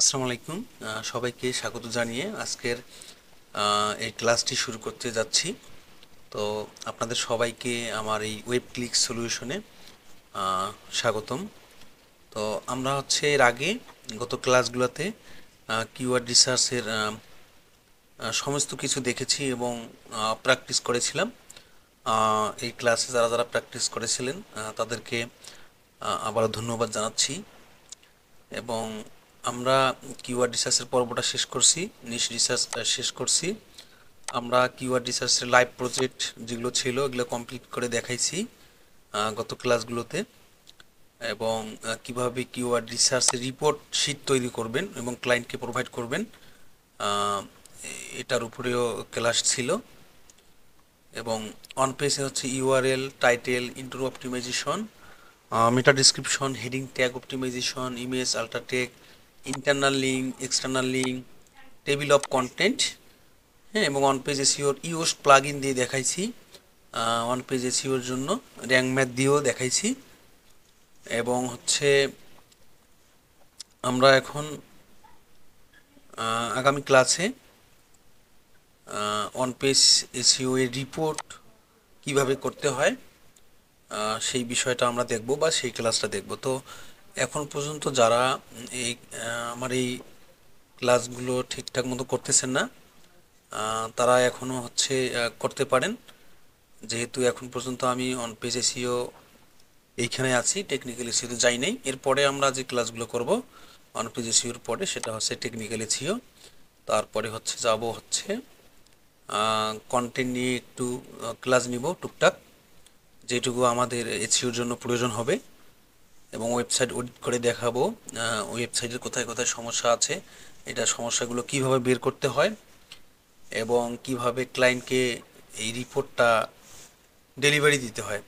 আসসালামু আলাইকুম। সবাইকে স্বাগত জানিয়ে আজকের এই ক্লাসটি শুরু করতে যাচ্ছি। তো আপনাদের সবাইকে আমার এই ওয়েব ক্লিক সলিউশনে স্বাগতম। তো আমরা হচ্ছে এর আগে গত ক্লাসগুলোতে কিওয়ার্ড রিসার্চের সমস্ত কিছু দেখেছি এবং প্র্যাকটিস করেছিলাম। এই ক্লাসে যারা যারা প্র্যাকটিস করেছিলেন তাদেরকে আবারও ধন্যবাদ জানাচ্ছি। এবং আমরা কিওয়ার্ড রিসার্চের পর্বটা শেষ করছি, নিশ রিসার্চ শেষ করছি। আমরা কিওয়ার্ড রিসার্চের লাইভ প্রজেক্ট যেগুলো ছিল এগুলো কমপ্লিট করে দেখাইছি গত ক্লাসগুলোতে। এবং কিভাবে কিওয়ার্ড রিসার্চের রিপোর্ট শিট তৈরি করবেন এবং ক্লায়েন্টকে প্রোভাইড করবেন, এটার উপরেও ক্লাস ছিল। এবং অন পেজে হচ্ছে URL, title, intro optimization, meta description, heading tag optimization, image ultratech, internal link, external link, table of content, হ্যাঁ। এবং অন পেজ এসিওর ইউএস প্লাগ ইন দিয়ে দেখাইছি, অন পেজ এসিওর জন্য র্যাঙ্ক ম্যাথ দিয়েও দেখাইছি। এবং হচ্ছে আমরা এখন আগামী ক্লাসে অন পেজ এসিও এর রিপোর্ট কিভাবে করতে হয় সেই বিষয়টা আমরা দেখব বা সেই ক্লাসটা দেখব। তো এখন পর্যন্ত যারা এই আমার এই ক্লাসগুলো ঠিকঠাক মতো করতেছেন না, তারা এখনও হচ্ছে করতে পারেন, যেহেতু এখন পর্যন্ত আমি অন পেজ এসিও এইখানে আছি, টেকনিক্যাল এসিওতে যাই নাই। এরপরে আমরা যে ক্লাসগুলো করব অন পেজ এসিওর পরে, সেটা হচ্ছে টেকনিক্যাল এসিও। তারপরে হচ্ছে যাব হচ্ছে কন্টেন্ট নিয়ে একটু ক্লাস নিব টুকটাক, যেটুকু আমাদের এসিওর জন্য প্রয়োজন হবে। এবং ওয়েবসাইট অডিট করে দেখাবো ওয়েবসাইটের কোথায় কোথায় সমস্যা আছে, এটা সমস্যাগুলো কিভাবে বের করতে হয় এবং কিভাবে ক্লায়েন্টকে এই রিপোর্টটা ডেলিভারি দিতে হয়।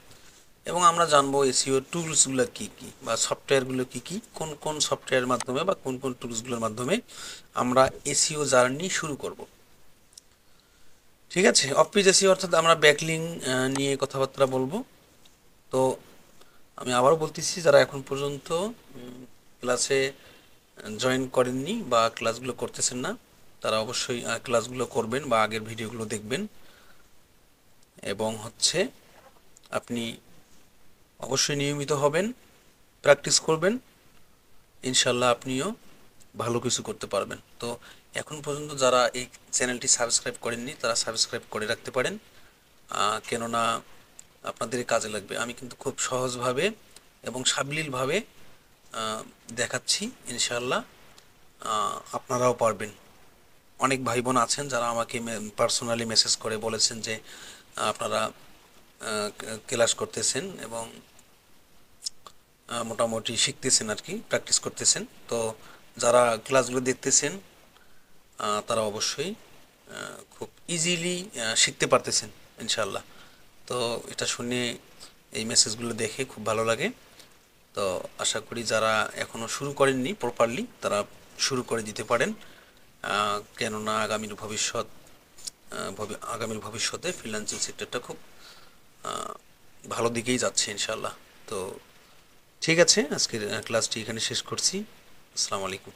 এবং আমরা জানবো এসইও টুলসগুলো কী কী বা সফটওয়্যারগুলো কী কী, কোন কোন সফটওয়্যারের মাধ্যমে বা কোন কোন টুলসগুলোর মাধ্যমে আমরা এসইও জার্নি শুরু করব। ঠিক আছে, অফ পেজ এসইও অর্থাৎ আমরা ব্যাকলিং নিয়ে কথাবার্তা বলবো। তো আমি আবারও বলতেছি, যারা এখন পর্যন্ত ক্লাসে জয়েন করেননি বা ক্লাসগুলো করতেছেন না, তারা অবশ্যই ক্লাসগুলো করবেন বা আগের ভিডিওগুলো দেখবেন। এবং হচ্ছে আপনি অবশ্যই নিয়মিত হবেন, প্র্যাকটিস করবেন, ইনশাল্লাহ আপনিও ভালো কিছু করতে পারবেন। তো এখন পর্যন্ত যারা এই চ্যানেলটি সাবস্ক্রাইব করেননি তারা সাবস্ক্রাইব করে রাখতে পারেন, কেননা আপনাদের কাজে লাগবে। আমি কিন্তু খুব সহজভাবে এবং সাবলীলভাবে দেখাচ্ছি, ইনশাল্লাহ আপনারাও পারবেন। অনেক ভাই বোন আছেন যারা আমাকে পার্সোনালি মেসেজ করে বলেছেন যে আপনারা ক্লাস করতেছেন এবং মোটামুটি শিখতেছেন আর কি, প্র্যাকটিস করতেছেন। তো যারা ক্লাসগুলো দেখতেছেন তারা অবশ্যই খুব ইজিলি শিখতে পারতেছেন ইনশাল্লাহ। তো এটা শুনে, এই মেসেজগুলো দেখে খুব ভালো লাগে। তো আশা করি যারা এখনও শুরু করেননি প্রপারলি তারা শুরু করে দিতে পারেন, কেননা আগামীর ভবিষ্যতে ফ্রিল্যান্সিং সেক্টরটা খুব ভালো দিকেই যাচ্ছে ইনশাল্লাহ। তো ঠিক আছে, আজকের ক্লাসটি এখানে শেষ করছি। আসসালামু আলাইকুম।